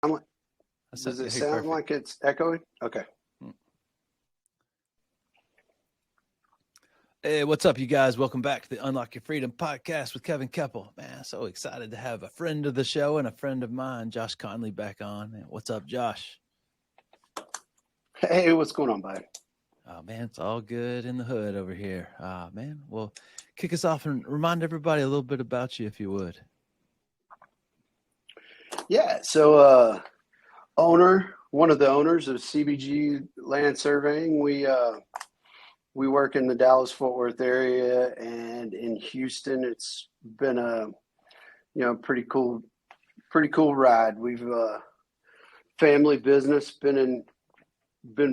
like, Does does it yeah, sound perfect. like it's echoing? Okay. Hey, what's up, you guys? Welcome back to the Unlock Your Freedom podcast with Kevin Keppel. Man, so excited to have a friend of the show and a friend of mine, Josh Connally, back on. Man, what's up, Josh? Hey, what's going on, bud? Oh, man, it's all good in the hood over here. Man, well, kick us off and remind everybody a little bit about you, if you would. Yeah, so one of the owners of CBG Land Surveying. We work in the Dallas-Fort Worth area and in Houston. It's been a pretty cool ride. We've family business, been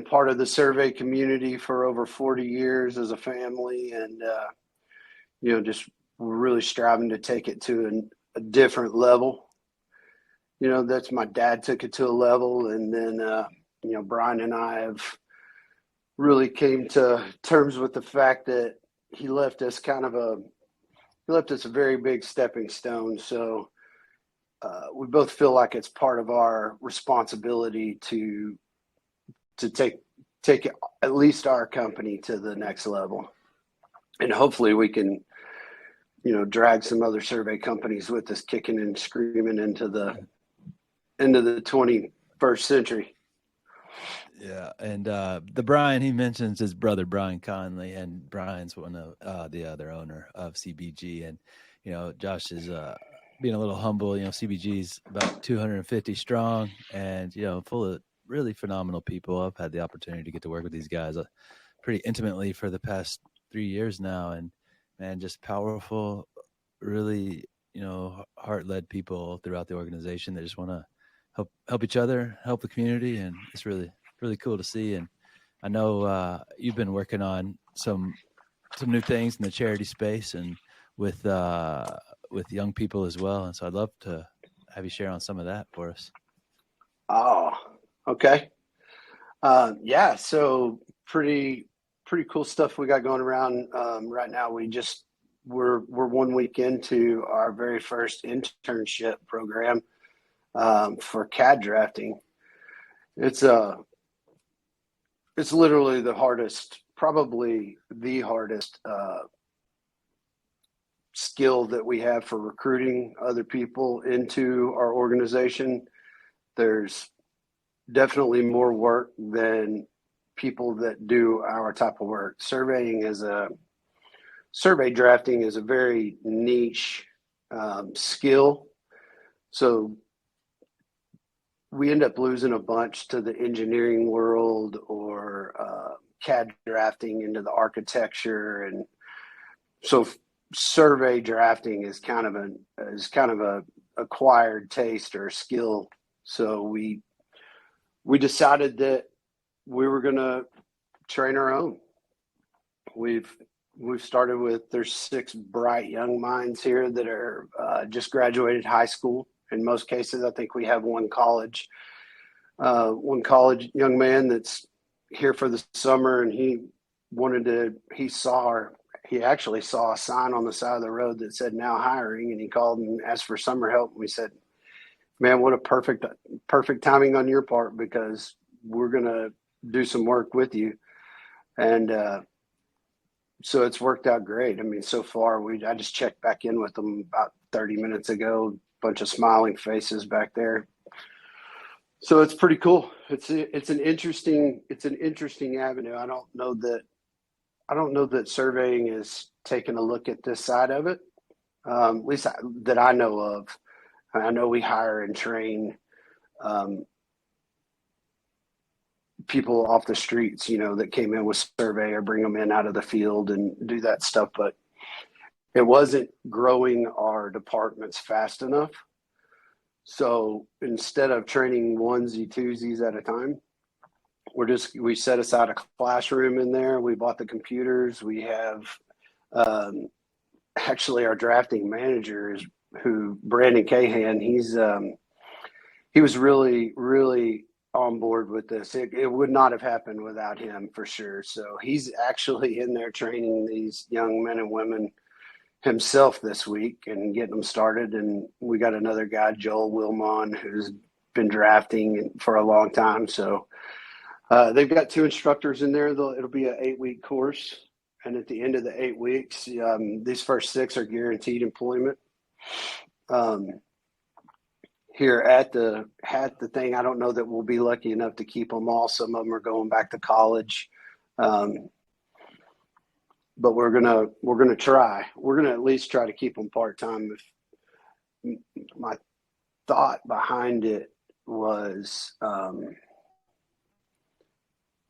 part of the survey community for over 40 years as a family, and just we're really striving to take it to a different level. That's my dad took it to a level, and then Bryan and I have really came to terms with the fact that he left us a very big stepping stone. So we both feel like it's part of our responsibility to take at least our company to the next level, and hopefully we can drag some other survey companies with us, kicking and screaming into the 21st century. Yeah, and the Brian, he mentions his brother, Bryan Connally, and Brian's one of the other owner of CBG. And, Josh is being a little humble. CBG's about 250 strong and, full of really phenomenal people. I've had the opportunity to get to work with these guys pretty intimately for the past 3 years now. And, man, just powerful, really, heart-led people throughout the organization that just want to help each other, help the community. And it's really cool to see. And I know you've been working on some new things in the charity space and with young people as well. And so I'd love to have you share on some of that for us. Oh, okay. Yeah, so pretty cool stuff we got going around right now. We're 1 week into our very first internship program for CAD drafting. It's literally probably the hardest skill that we have for recruiting other people into our organization. There's definitely more work than people that do our type of work. Survey drafting is a very niche skill. So we end up losing a bunch to the engineering world or CAD drafting into the architecture, and so survey drafting is kind of a acquired taste or skill. So we decided that we were going to train our own. We've started with, there's 6 bright young minds here that are just graduated high school. In most cases, I think we have one college young man that's here for the summer, and he actually saw a sign on the side of the road that said "now hiring," and he called and asked for summer help. And we said, "Man, what a perfect timing on your part, because we're gonna do some work with you." And so it's worked out great. I mean, so far I just checked back in with them about 30 minutes ago. Bunch of smiling faces back there. So it's pretty cool. It's an interesting avenue. I don't know that surveying is taking a look at this side of it. At least that I know of. I know we hire and train people off the streets, that came in with survey, or bring them in out of the field and do that stuff, but it wasn't growing our departments fast enough. So instead of training onesie twosies at a time, we set aside a classroom in there. We bought the computers. We have actually our drafting manager is Brandon Cahan. He was really, really on board with this. It would not have happened without him, for sure. So he's actually in there training these young men and women himself this week and getting them started. And we got another guy, Joel Wilmon, who's been drafting for a long time. So they've got 2 instructors in there. It'll be an 8-week course. And at the end of the 8 weeks, these first 6 are guaranteed employment. Here at the thing, I don't know that we'll be lucky enough to keep them all. Some of them are going back to college. But we're gonna try. We're gonna at least try to keep them part-time. My thought behind it was, well,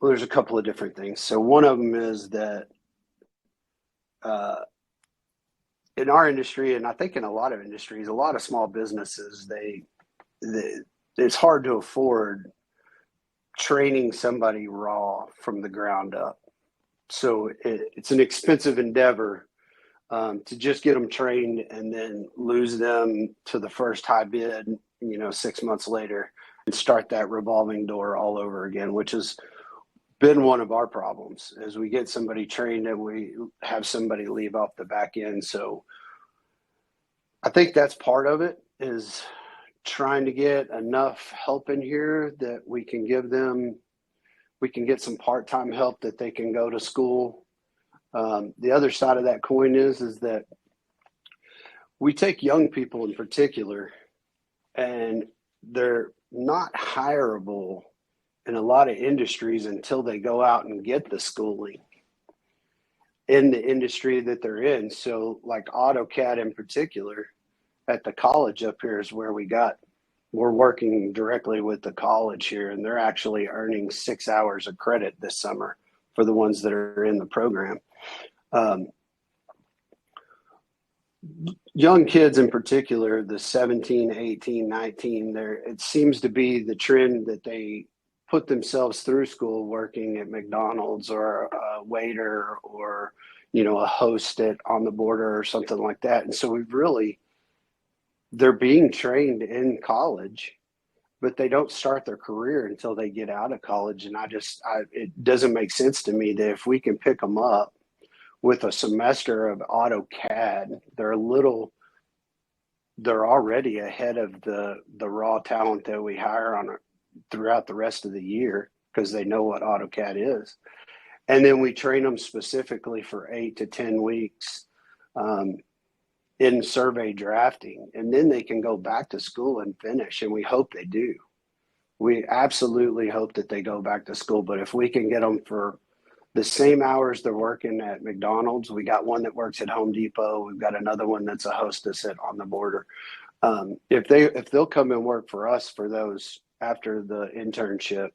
there's a couple of different things. So one of them is that in our industry, and I think in a lot of industries, a lot of small businesses, it's hard to afford training somebody raw from the ground up. So it's an expensive endeavor to just get them trained and then lose them to the first high bid, 6 months later, and start that revolving door all over again, which has been one of our problems as we get somebody trained and we have somebody leave off the back end. So I think that's part of it, is trying to get enough help in here that we can get some part-time help that they can go to school. The other side of that coin is that we take young people in particular, and they're not hireable in a lot of industries until they go out and get the schooling in the industry that they're in. So like AutoCAD in particular, at the college up here is where we're working directly with the college here, and they're actually earning 6 hours of credit this summer for the ones that are in the program. Young kids in particular, the 17, 18, 19, it seems to be the trend that they put themselves through school working at McDonald's or a waiter or, a host at On the Border or something like that. And so they're being trained in college, but they don't start their career until they get out of college. And it doesn't make sense to me that if we can pick them up with a semester of AutoCAD, they're already ahead of the raw talent that we hire throughout the rest of the year, because they know what AutoCAD is. And then we train them specifically for 8 to 10 weeks in survey drafting, and then they can go back to school and finish. And we hope they do. We absolutely hope that they go back to school. But if we can get them for the same hours they're working at McDonald's, we got one that works at Home Depot. We've got another one that's a hostess at On the Border. If they'll come and work for us for those after the internship,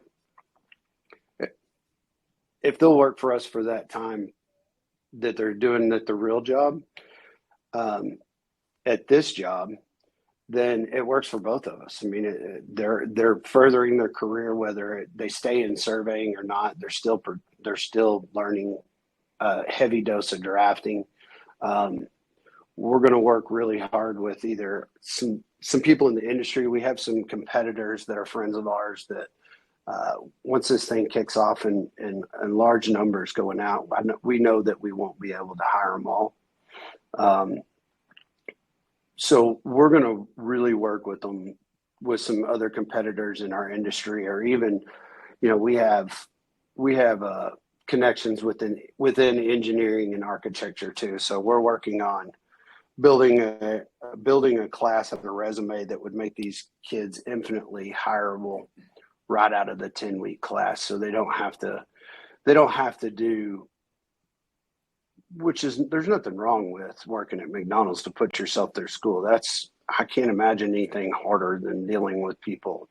if they'll work for us for that time that they're doing at the real job, at this job, then it works for both of us. I mean, they're furthering their career, whether they stay in surveying or not. They're still learning a heavy dose of drafting. We're going to work really hard with either some people in the industry. We have some competitors that are friends of ours that once this thing kicks off and large numbers going out, we know that we won't be able to hire them all. So we're going to really work with them, with some other competitors in our industry, or even, we have connections within engineering and architecture too. So we're working on building a class of a resume that would make these kids infinitely hireable right out of the 10-week class. So they don't have to do, there's nothing wrong with working at McDonald's to put yourself through school. I can't imagine anything harder than dealing with people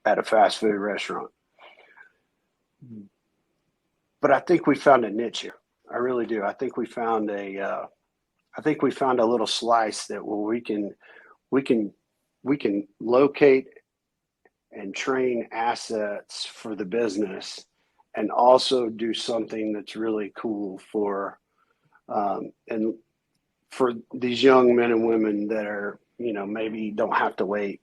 at a fast food restaurant. But I think we found a niche here. I really do. I think we found a little slice that where we can locate and train assets for the business, and also do something that's really cool for these young men and women that are, maybe don't have to wait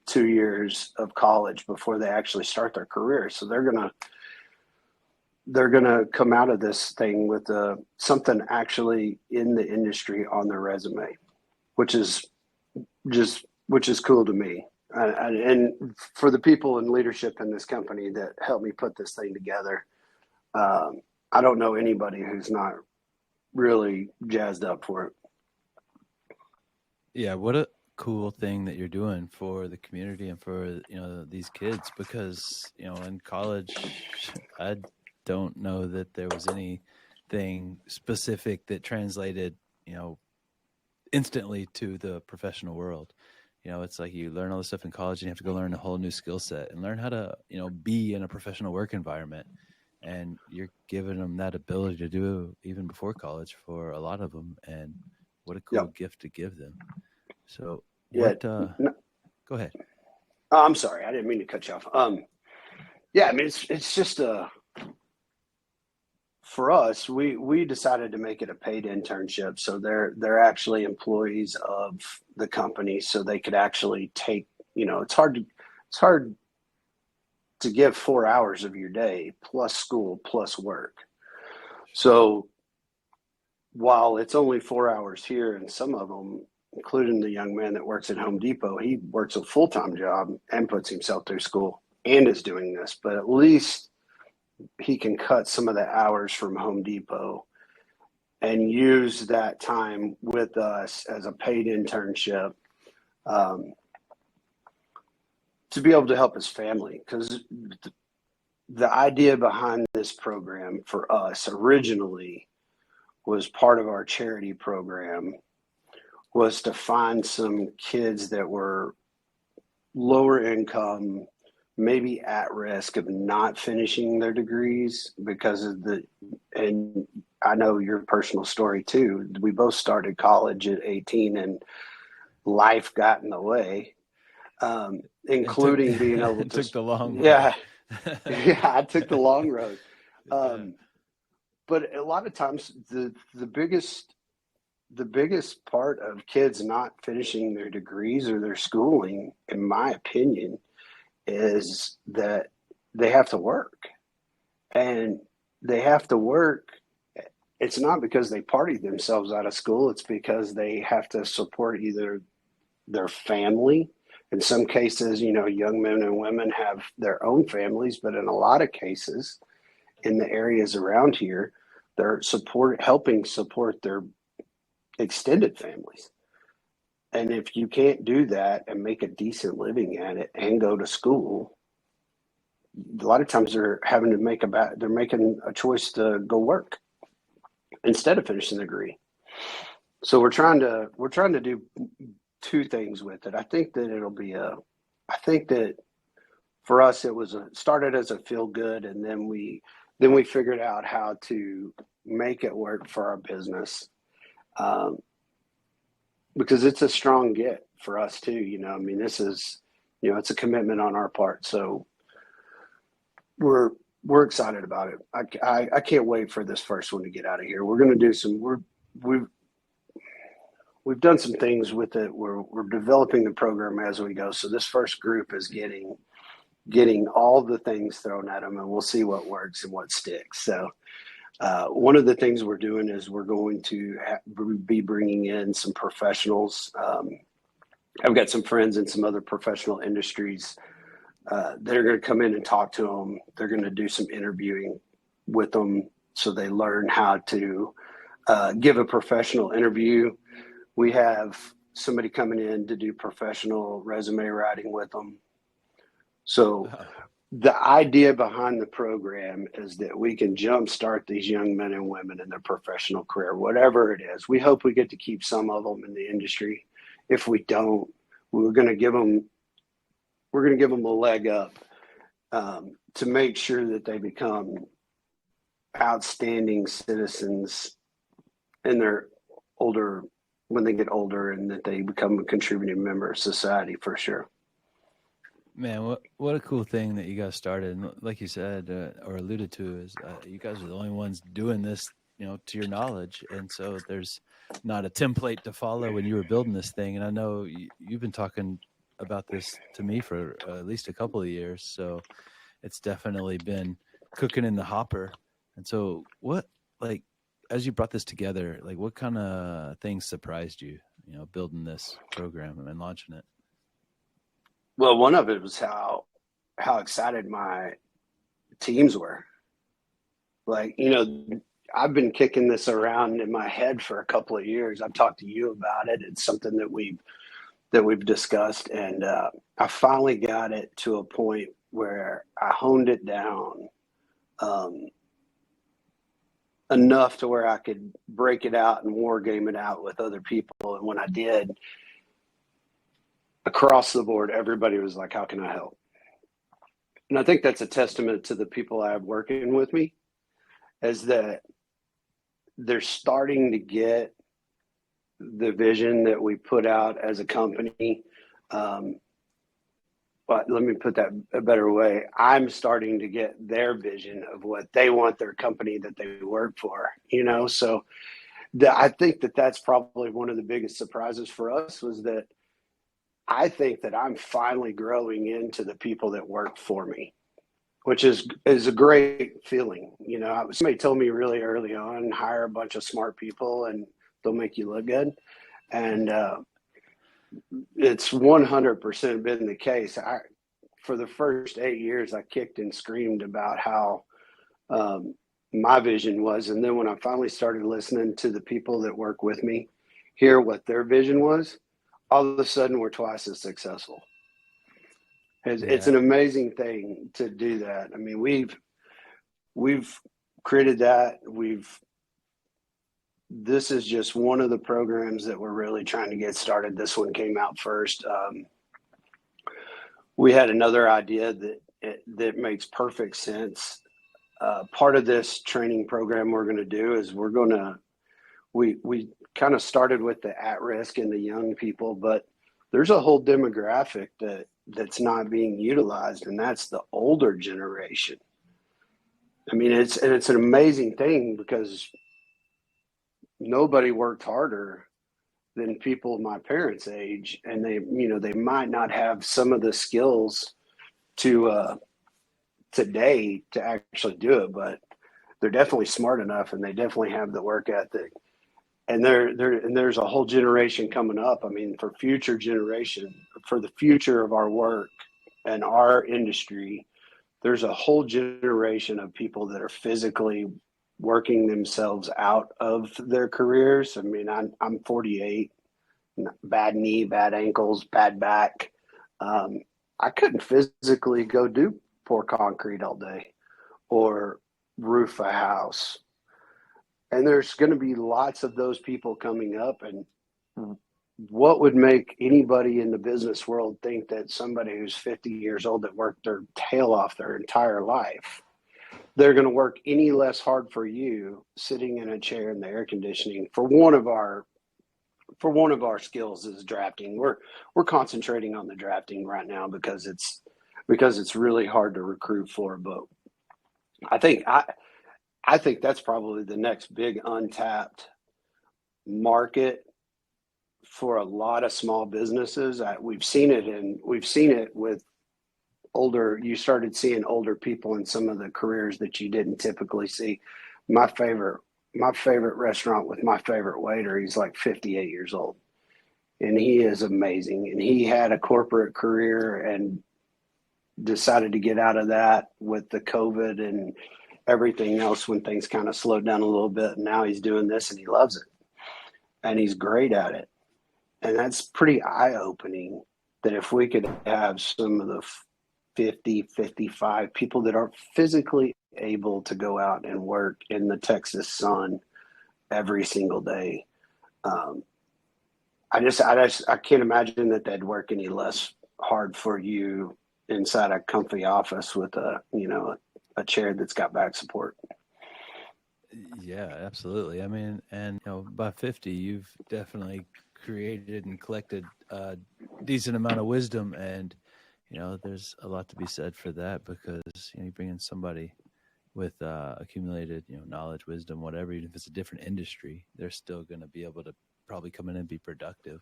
2 years of college before they actually start their career. So they're gonna come out of this thing with something actually in the industry on their resume, which is cool to me. And for the people in leadership in this company that helped me put this thing together, I don't know anybody who's not really jazzed up for it. Yeah, what a cool thing that you're doing for the community and for, these kids, because, in college, I don't know that there was anything specific that translated, instantly to the professional world. It's like you learn all this stuff in college and you have to go learn a whole new skill set and learn how to, be in a professional work environment. And you're giving them that ability to do even before college for a lot of them. And what a cool Yep. gift to give them. So Yeah. go ahead. I'm sorry. I didn't mean to cut you off. Yeah, I mean, it's just for us, we decided to make it a paid internship. So they're actually employees of the company, so they could actually take, it's hard to give 4 hours of your day plus school plus work. So while it's only 4 hours here, and some of them, including the young man that works at Home Depot, he works a full-time job and puts himself through school and is doing this, but at least he can cut some of the hours from Home Depot and use that time with us as a paid internship, to be able to help his family. Because the idea behind this program for us originally was part of our charity program, was to find some kids that were lower income, maybe at risk of not finishing their degrees because of and I know your personal story too. We both started college at 18 and life got in the way, including being able to. Took the long road. Yeah. Yeah, I took the long road. But a lot of times the biggest part of kids not finishing their degrees or their schooling, in my opinion, is that they have to work. And they have to work. It's not because they partied themselves out of school. It's because they have to support either their family. In some cases, young men and women have their own families, but in a lot of cases, in the areas around here, they're helping support their extended families. And if you can't do that and make a decent living at it and go to school, a lot of times they're having to they're making a choice to go work instead of finishing the degree. So we're trying to do two things with it. I think that for us, it started as a feel good, and then we figured out how to make it work for our business. Because it's a strong get for us too. I mean, this is, it's a commitment on our part. So we're excited about it. I can't wait for this first one to get out of here. We're going to do we've done some things with it. We're developing the program as we go. So this first group is getting all the things thrown at them, and we'll see what works and what sticks. So one of the things we're doing is we're going to be bringing in some professionals. I've got some friends in some other professional industries that are going to come in and talk to them. They're going to do some interviewing with them so they learn how to give a professional interview. We have somebody coming in to do professional resume writing with them. So the idea behind the program is that we can jumpstart these young men and women in their professional career, whatever it is. We hope we get to keep some of them in the industry. If we don't, we're going to give them a leg up to make sure that they become outstanding citizens when they get older, and that they become a contributing member of society for sure. Man, what a cool thing that you guys started. And like you said, or alluded to, is you guys are the only ones doing this, to your knowledge. And so there's not a template to follow when you were building this thing. And I know you've been talking about this to me for at least a couple of years. So it's definitely been cooking in the hopper. And so as you brought this together, what kind of things surprised you, building this program and launching it? Well, one of it was how excited my teams were. Like, I've been kicking this around in my head for a couple of years. I've talked to you about it. It's something that we've discussed, and I finally got it to a point where I honed it down um, enough to where I could break it out and war game it out with other people. And when I did, across the board, everybody was like, "How can I help?" And I think that's a testament to the people I have working with me, is that they're starting to get the vision that we put out as a company. But let me put that a better way. I'm starting to get their vision of what they want their company that they work for, So I think that that's probably one of the biggest surprises for us, was that I think that I'm finally growing into the people that work for me, which is a great feeling. Somebody told me really early on, hire a bunch of smart people and they'll make you look good. And it's 100% been the case. For the first 8 years, I kicked and screamed about how my vision was. And then when I finally started listening to the people that work with me, hear what their vision was, all of a sudden we're twice as successful. It's Yeah. an amazing thing to do that. I mean, we've created that. This is just one of the programs that we're really trying to get started. This one came out first. We had another idea that makes perfect sense. Part of this training program we're going to do is we kind of started with the at-risk and the young people, but there's a whole demographic that's not being utilized, and that's the older generation. I mean, it's an amazing thing, because nobody worked harder than people my parents' age, and they might not have some of the skills to today to actually do it, but they're definitely smart enough, and they definitely have the work ethic. And there's a whole generation coming up. I mean, for future generation, for the future of our work and our industry, there's a whole generation of people that are physically working themselves out of their careers. I mean, I'm 48, bad knee, bad ankles, bad back. I couldn't physically go pour concrete all day or roof a house. And there's going to be lots of those people coming up. And what would make anybody in the business world think that somebody who's 50 years old that worked their tail off their entire life, they're going to work any less hard for you sitting in a chair in the air conditioning? For one of our skills is drafting. We're concentrating on the drafting right now because it's really hard to recruit for. But I think that's probably the next big untapped market for a lot of small businesses. We've seen it with older. You started seeing older people in some of the careers that you didn't typically see. My favorite restaurant with my favorite waiter, he's like 58 years old, and he is amazing. And he had a corporate career and decided to get out of that with the COVID and everything else when things kind of slowed down a little bit. And now he's doing this and he loves it and he's great at it. And that's pretty eye-opening, that if we could have some of the 50, 55 people that are physically able to go out and work in the Texas sun every single day. I can't imagine that they'd work any less hard for you inside a comfy office with a chair that's got back support. Yeah, absolutely. I mean, and by 50, you've definitely created and collected a decent amount of wisdom, and there's a lot to be said for that, because you bring in somebody with accumulated knowledge, wisdom, whatever. Even if it's a different industry, they're still going to be able to probably come in and be productive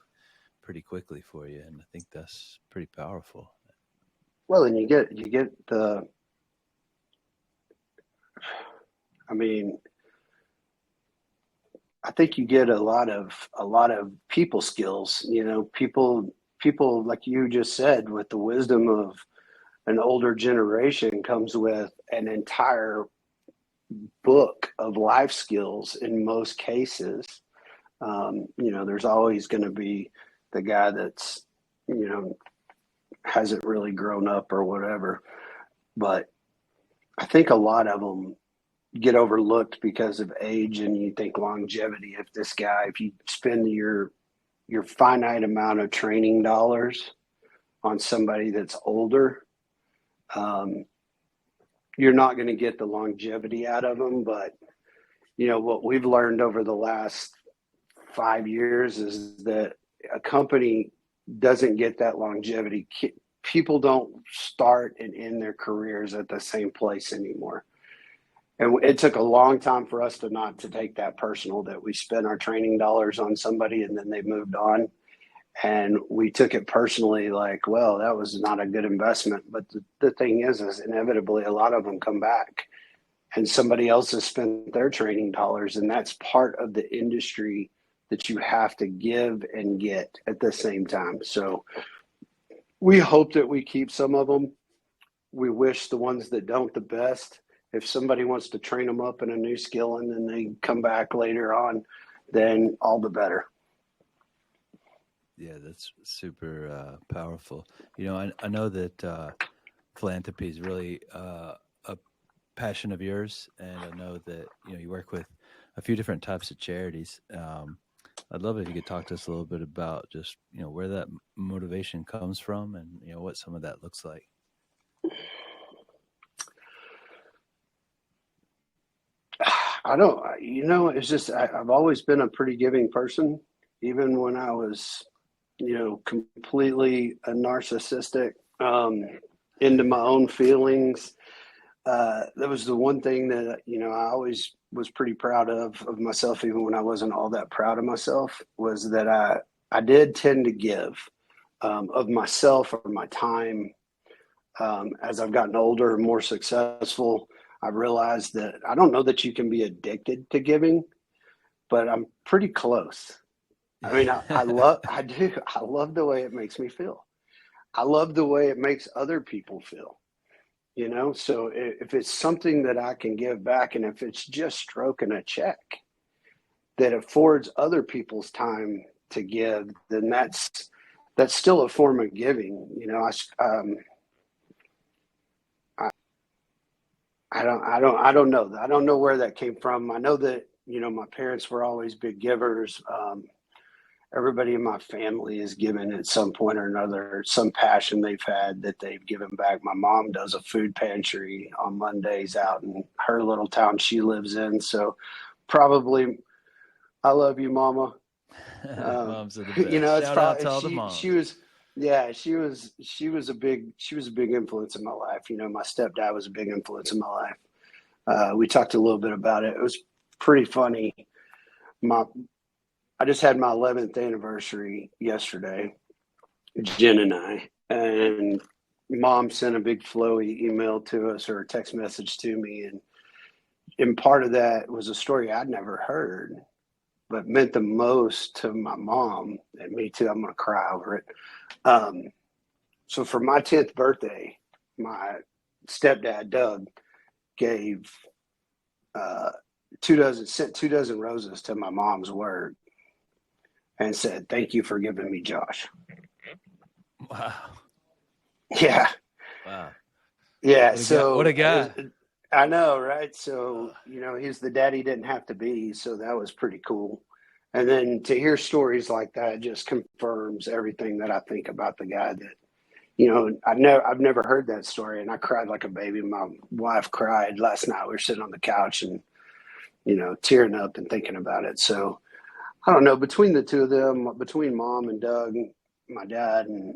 pretty quickly for you, and I think that's pretty powerful. Well, and you get the, I mean, I think you get a lot of people skills. People people, like you just said, with the wisdom of an older generation comes with an entire book of life skills in most cases. There's always going to be the guy that's, hasn't really grown up or whatever. But I think a lot of them get overlooked because of age, and you think longevity. If you spend your finite amount of training dollars on somebody that's older, you're not going to get the longevity out of them. But what we've learned over the last 5 years is that a company doesn't get that longevity. People don't start and end their careers at the same place anymore. And it took a long time for us to take that personal, that we spent our training dollars on somebody and then they moved on. And we took it personally, like, well, that was not a good investment. But the thing is inevitably a lot of them come back and somebody else has spent their training dollars. And that's part of the industry that you have to give and get at the same time. So we hope that we keep some of them. We wish the ones that don't the best. If somebody wants to train them up in a new skill and then they come back later on, then all the better. Yeah, that's super powerful. I know that philanthropy is really a passion of yours, and I know that you work with a few different types of charities. I'd love it if you could talk to us a little bit about just where that motivation comes from, and what some of that looks like. I don't, it's just, I've always been a pretty giving person, even when I was, completely a narcissistic, into my own feelings. That was the one thing that, I always was pretty proud of myself, even when I wasn't all that proud of myself, was that I did tend to give of myself or my time. As I've gotten older and more successful, I realized that I don't know that you can be addicted to giving, but I'm pretty close. I mean, I love the way it makes me feel. I love the way it makes other people feel, so if it's something that I can give back, and if it's just stroking a check that affords other people's time to give, then that's still a form of giving. I don't know. I don't know where that came from. I know that, my parents were always big givers. Everybody in my family has given at some point or another, some passion they've had that they've given back. My mom does a food pantry on Mondays out in her little town she lives in. So probably, I love you, Mama. Moms are the best. It's Shout out probably, to all the moms. she was a big influence in my life. My stepdad was a big influence in my life. We talked a little bit about it. It was pretty funny. I just had my 11th anniversary yesterday, Jen and I, and Mom sent a big flowy email to us, or a text message to me, and part of that was a story I'd never heard, but meant the most to my mom and me too. I'm gonna cry over it. So for my 10th birthday, my stepdad Doug gave sent 2 dozen roses to my mom's word, and said, "Thank you for giving me Josh." Wow. Yeah. Wow. Yeah. What a guy. I know, right? So, he's the dad he didn't have to be. So that was pretty cool. And then to hear stories like that just confirms everything that I think about the guy that, I've never heard that story, and I cried like a baby. My wife cried last night. We were sitting on the couch and, tearing up and thinking about it. So, I don't know, between the two of them, between Mom and Doug, my dad, and,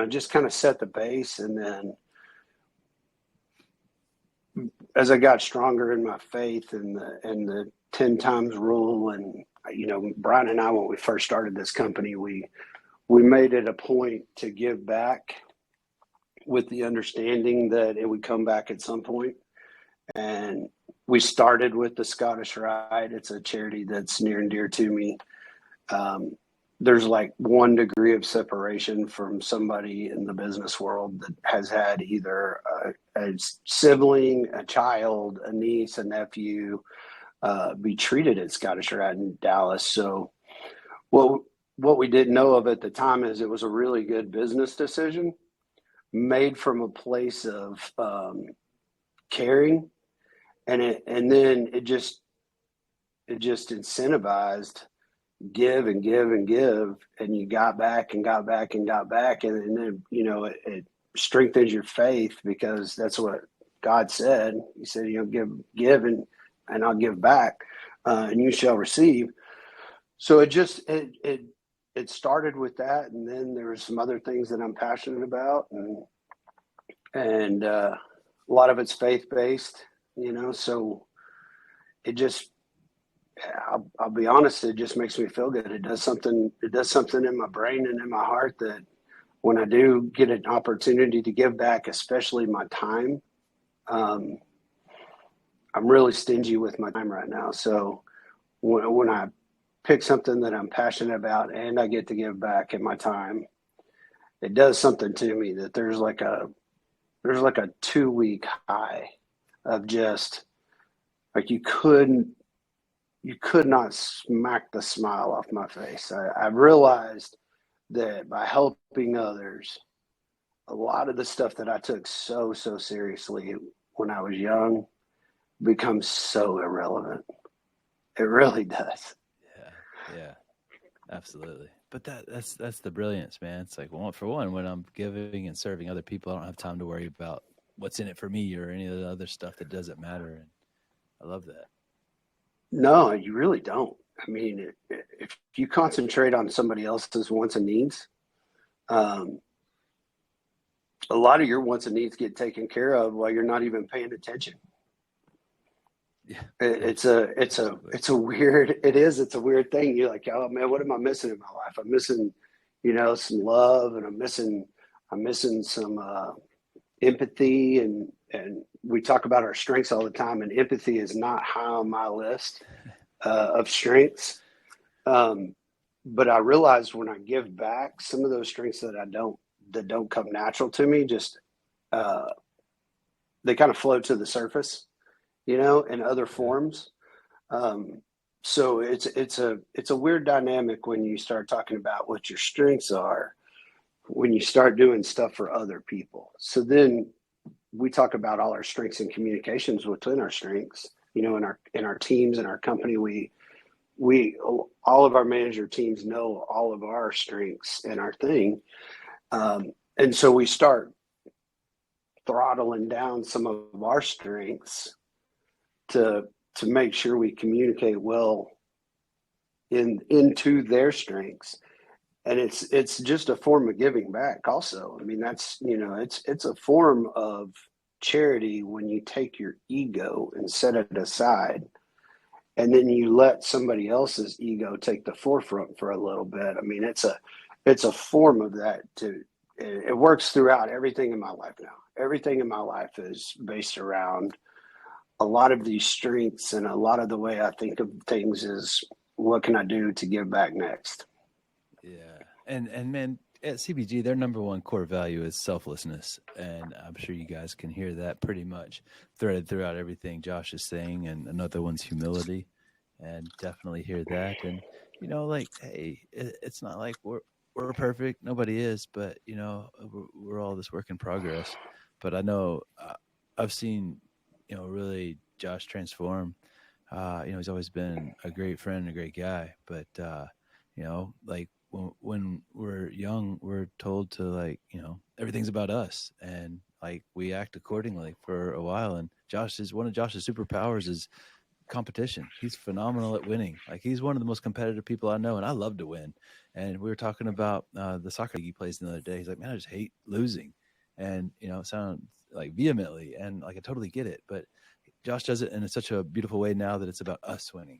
just kind of set the base. And then as I got stronger in my faith and the 10 times rule, and, Bryan and I, when we first started this company, we made it a point to give back with the understanding that it would come back at some point. And we started with the Scottish Rite. It's a charity that's near and dear to me. there's like 1 degree of separation from somebody in the business world that has had either a sibling, a child, a niece, a nephew be treated at Scottish Rite in Dallas. So what we didn't know of at the time is it was a really good business decision made from a place of caring, and then it just incentivized give and give and give, and you got back and got back and got back, and then it strengthens your faith, because that's what God said. He said, give and I'll give back, and you shall receive. So it started with that, and then there were some other things that I'm passionate about, and a lot of it's faith based, So it just, I'll be honest, it just makes me feel good. It does something in my brain and in my heart, that when I do get an opportunity to give back, especially my time, I'm really stingy with my time right now. So when I pick something that I'm passionate about and I get to give back in my time, it does something to me, that there's like a 2-week high of just like, you could not smack the smile off my face. I've realized that by helping others, a lot of the stuff that I took so seriously when I was young becomes so irrelevant. It really does. Yeah, absolutely. But that's the brilliance, man. It's like, well, for one, when I'm giving and serving other people, I don't have time to worry about what's in it for me or any of the other stuff that doesn't matter. And I love that. No, you really don't. I mean, if you concentrate on somebody else's wants and needs, a lot of your wants and needs get taken care of while you're not even paying attention. Yeah, it's a weird thing. You're like, oh man, what am I missing in my life? I'm missing, some love, and I'm missing some empathy, and we talk about our strengths all the time, and empathy is not high on my list of strengths. But I realized when I give back, some of those strengths that don't come natural to me, just they kind of float to the surface, in other forms. So it's a weird dynamic when you start talking about what your strengths are, when you start doing stuff for other people. So then we talk about all our strengths and communications within our strengths, in our teams, in our company. We all of our manager teams know all of our strengths and our thing. And so we start throttling down some of our strengths to make sure we communicate well into their strengths. And it's just a form of giving back also. I mean, that's, it's a form of charity when you take your ego and set it aside, and then you let somebody else's ego take the forefront for a little bit. I mean, it's a form of that too. It works throughout everything in my life now. Everything in my life is based around a lot of these strengths, and a lot of the way I think of things is, what can I do to give back next? Yeah. And man, at CBG, their number one core value is selflessness. And I'm sure you guys can hear that pretty much threaded throughout everything Josh is saying. And another one's humility, and definitely hear that. And, hey, it's not like we're perfect. Nobody is, but, we're all this work in progress. But I know I've seen, really Josh transform. He's always been a great friend and a great guy, but, like when we're young, we're told to everything's about us, and we act accordingly for a while. And one of Josh's superpowers is competition. He's phenomenal at winning. He's one of the most competitive people I know, and I love to win. And we were talking about the soccer league he plays the other day. He's like, man, I just hate losing. And, it sounds like vehemently, and I totally get it. But Josh does it in such a beautiful way now that it's about us winning.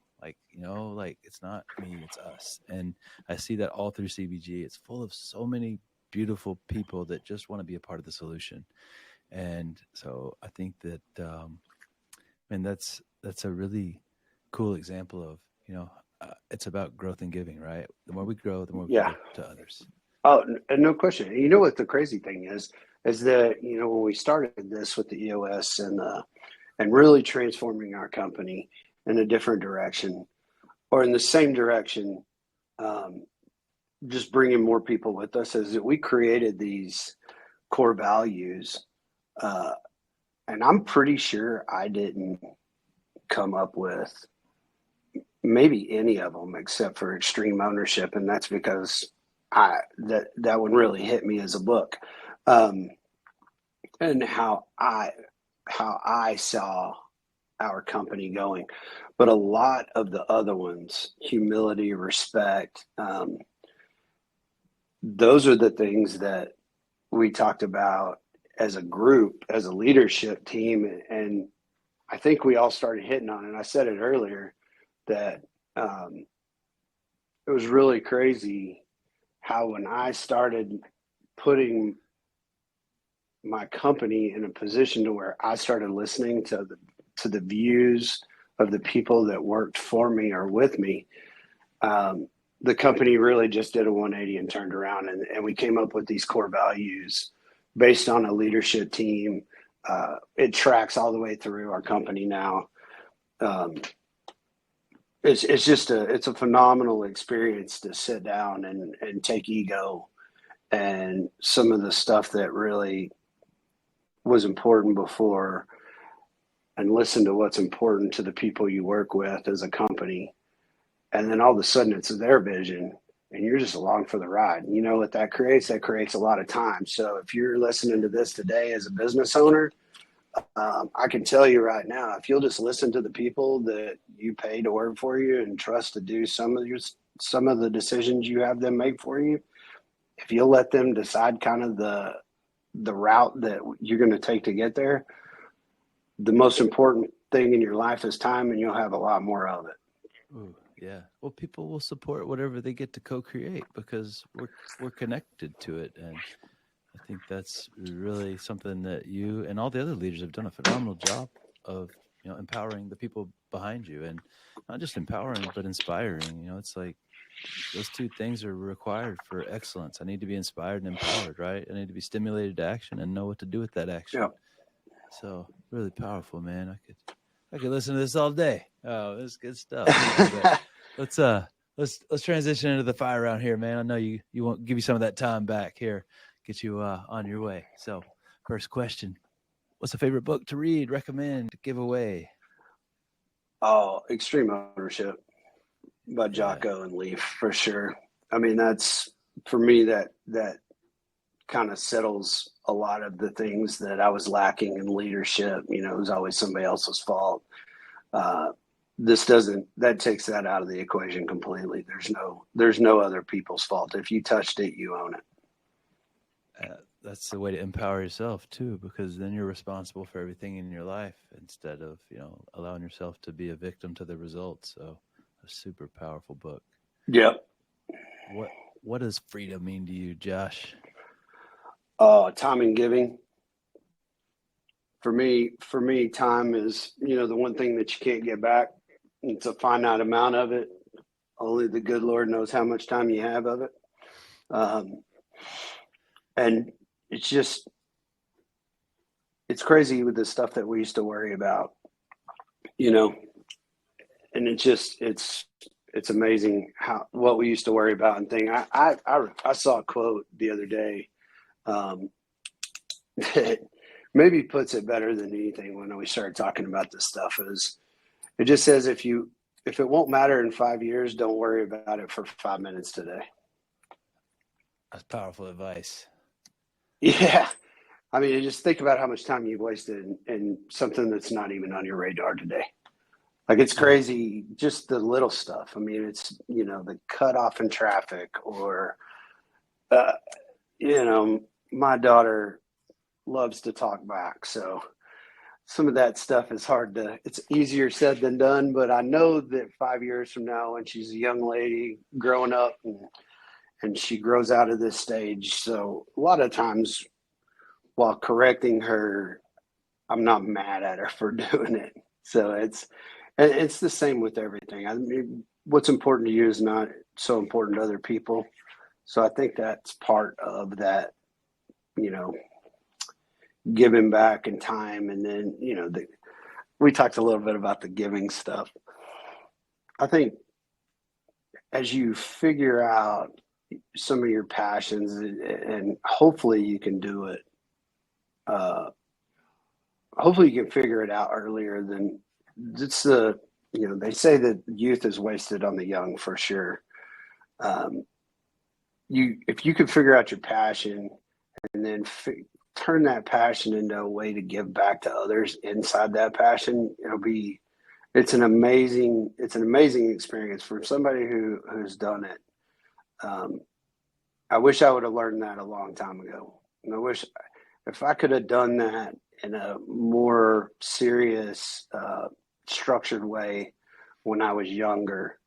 It's not me, it's us. And I see that all through CBG. It's full of so many beautiful people that just want to be a part of the solution. And so I think that, that's a really cool example of, it's about growth and giving, right? The more we grow, the more we can Yeah. give to others. Oh, and no question. You know what the crazy thing is that, when we started this with the EOS and really transforming our company in a different direction or in the same direction, um, just bringing more people with us, is that we created these core values. Uh, and I'm pretty sure I didn't come up with maybe any of them except for extreme ownership. And that's because that one really hit me as a book. Um, and how I saw our company going. But a lot of the other ones, humility, respect, those are the things that we talked about as a group, as a leadership team, and I think we all started hitting on it. I said it earlier that it was really crazy how when I started putting my company in a position to where I started listening to the views of the people that worked for me or with me, the company really just did a 180 and turned around, and we came up with these core values based on a leadership team. It tracks all the way through our company now. Um, it's just it's a phenomenal experience to sit down and take ego and some of the stuff that really was important before and listen to what's important to the people you work with as a company. And then all of a sudden it's their vision and you're just along for the ride. You know what that creates? That creates a lot of time. So if you're listening to this today as a business owner, I can tell you right now, if you'll just listen to the people that you pay to work for you and trust to do some of the decisions you have them make for you, if you'll let them decide kind of the route that you're going to take to get there, the most important thing in your life is time, and you'll have a lot more of it. Ooh, yeah. Well, people will support whatever they get to co-create because we're connected to it, and I think that's really something that you and all the other leaders have done a phenomenal job of, empowering the people behind you, and not just empowering, but inspiring. It's like those two things are required for excellence. I need to be inspired and empowered, right? I need to be stimulated to action and know what to do with that action. Yeah. So really powerful, man. I could listen to this all day. Oh, this is good stuff. But let's transition into the fire round here, man. I know you won't give you some of that time back here, get you on your way. So first question, what's a favorite book to read, recommend, give away? Oh, Extreme Ownership by Yeah. Jocko and Leaf for sure. I mean, that's for me that kind of settles a lot of the things that I was lacking in leadership. It was always somebody else's fault. That takes that out of the equation completely. There's no other people's fault. If you touched it, you own it. That's the way to empower yourself too, because then you're responsible for everything in your life instead of, allowing yourself to be a victim to the results. So a super powerful book. Yep. What does freedom mean to you, Josh? Time and giving. For me, time is, the one thing that you can't get back. It's a finite amount of it. Only the good Lord knows how much time you have of it. And it's crazy with the stuff that we used to worry about, and it's amazing what we used to worry about and think. I saw a quote the other day that maybe puts it better than anything when we started talking about this stuff. Is it just says if it won't matter in 5 years, don't worry about it for 5 minutes today. That's powerful advice. Yeah. I mean, just think about how much time you've wasted in something that's not even on your radar today. Like, it's crazy, just the little stuff. I mean, it's, the cutoff in traffic or, my daughter loves to talk back. So some of that stuff is it's easier said than done, but I know that 5 years from now, when she's a young lady growing up and she grows out of this stage. So a lot of times while correcting her, I'm not mad at her for doing it. So it's the same with everything. I mean, what's important to you is not so important to other people. So I think that's part of that, giving back in time. And then, we talked a little bit about the giving stuff. I think as you figure out some of your passions, and hopefully you can do it, hopefully you can figure it out earlier than it's they say that youth is wasted on the young for sure. If you can figure out your passion and then turn that passion into a way to give back to others inside that passion, it's an amazing experience for somebody who's done it. I wish I would have learned that a long time ago. And I wish if I could have done that in a more serious, structured way when I was younger,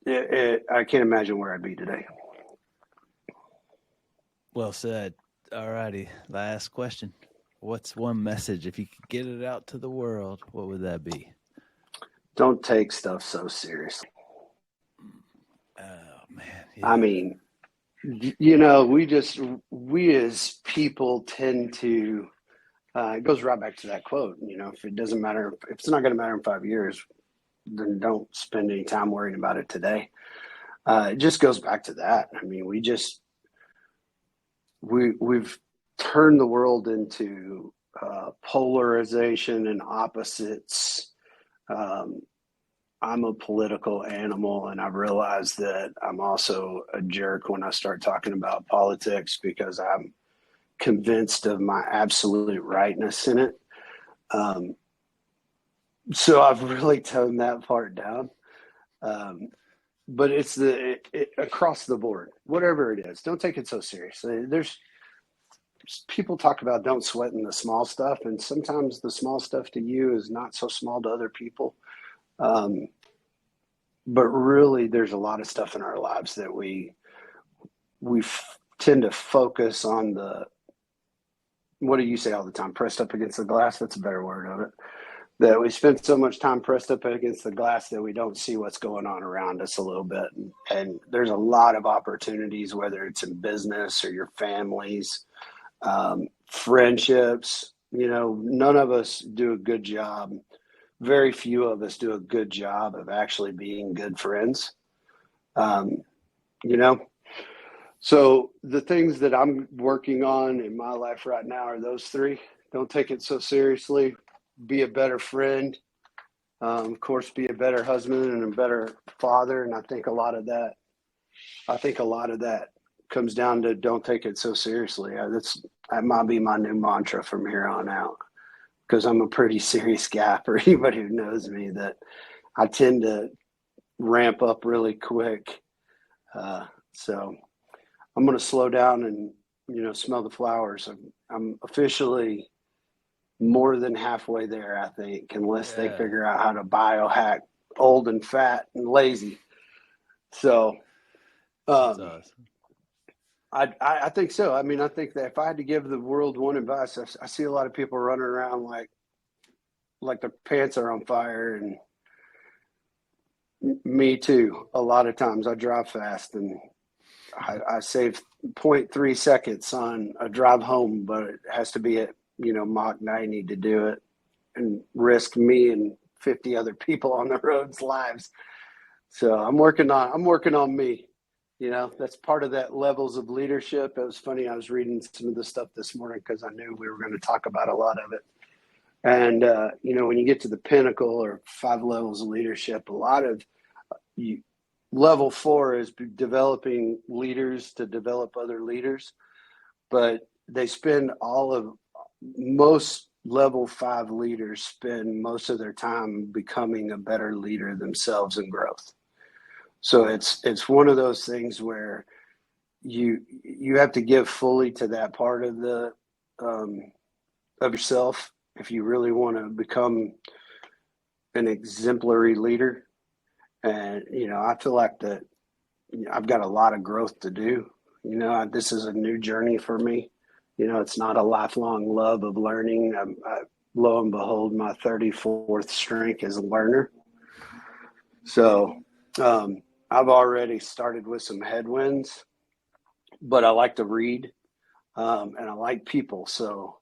I can't imagine where I'd be today. Well said. All righty. Last question. What's one message, if you could get it out to the world, what would that be? Don't take stuff so seriously. Oh, man. Yeah. I mean, we as people tend to, it goes right back to that quote, if it doesn't matter, if it's not going to matter in 5 years, then don't spend any time worrying about it today. It just goes back to that. I mean, we've turned the world into polarization and opposites. I'm a political animal, and I've realized that I'm also a jerk when I start talking about politics because I'm convinced of my absolute rightness in it. So I've really toned that part down. But it's across the board, whatever it is, don't take it so seriously. There's people talk about don't sweat in the small stuff, and sometimes the small stuff to you is not so small to other people. But really, there's a lot of stuff in our lives that we tend to focus on what do you say all the time? Pressed up against the glass. That's a better word of it. That we spend so much time pressed up against the glass that we don't see what's going on around us a little bit. And there's a lot of opportunities, whether it's in business or your families, friendships. None of us do a good job. Very few of us do a good job of actually being good friends. So the things that I'm working on in my life right now are those three. Don't take it so seriously. Be a better friend. Of course, be a better husband and a better father. And I think a lot of that comes down to don't take it so seriously. That might be my new mantra from here on out, because I'm a pretty serious guy for anybody who knows me, that I tend to ramp up really quick. So I'm going to slow down and, smell the flowers. I'm officially more than halfway there, I think, unless they figure out how to biohack old and fat and lazy. So That's awesome. I think so. I mean, I think that if I had to give the world one advice, I see a lot of people running around like their pants are on fire, and me too. A lot of times I drive fast and I save 0.3 seconds on a drive home, but it has to be at, Mach 90 to do it and risk me and 50 other people on the road's lives. So I'm working on me. That's part of that levels of leadership. It was funny. I was reading some of the stuff this morning because I knew we were going to talk about a lot of it. And, when you get to the pinnacle or 5 levels of leadership, a lot of level 4 is developing leaders to develop other leaders. But most level 5 leaders spend most of their time becoming a better leader themselves and growth. So it's one of those things where you have to give fully to that part of of yourself if you really want to become an exemplary leader. And I feel like that I've got a lot of growth to do. This is a new journey for me. It's not a lifelong love of learning. Lo and behold, my 34th strength is a learner. So I've already started with some headwinds, but I like to read and I like people. So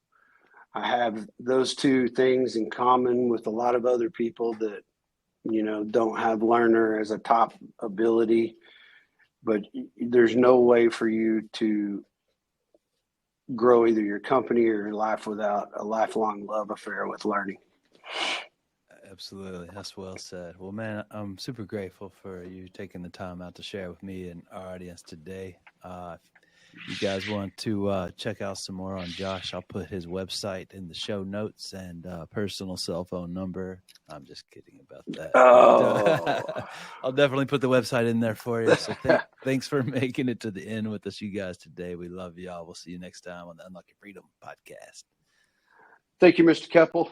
I have those two things in common with a lot of other people that, don't have learner as a top ability, but there's no way for you to grow either your company or your life without a lifelong love affair with learning. Absolutely. That's well said. Well, man, I'm super grateful for you taking the time out to share with me and our audience today. If you guys want to check out some more on Josh, I'll put his website in the show notes and personal cell phone number. I'm just kidding about that. But, I'll definitely put the website in there for you. So thanks for making it to the end with us, you guys, today. We love y'all. We'll see you next time on the Unlock Your Freedom podcast. Thank you, Mr. Keppel.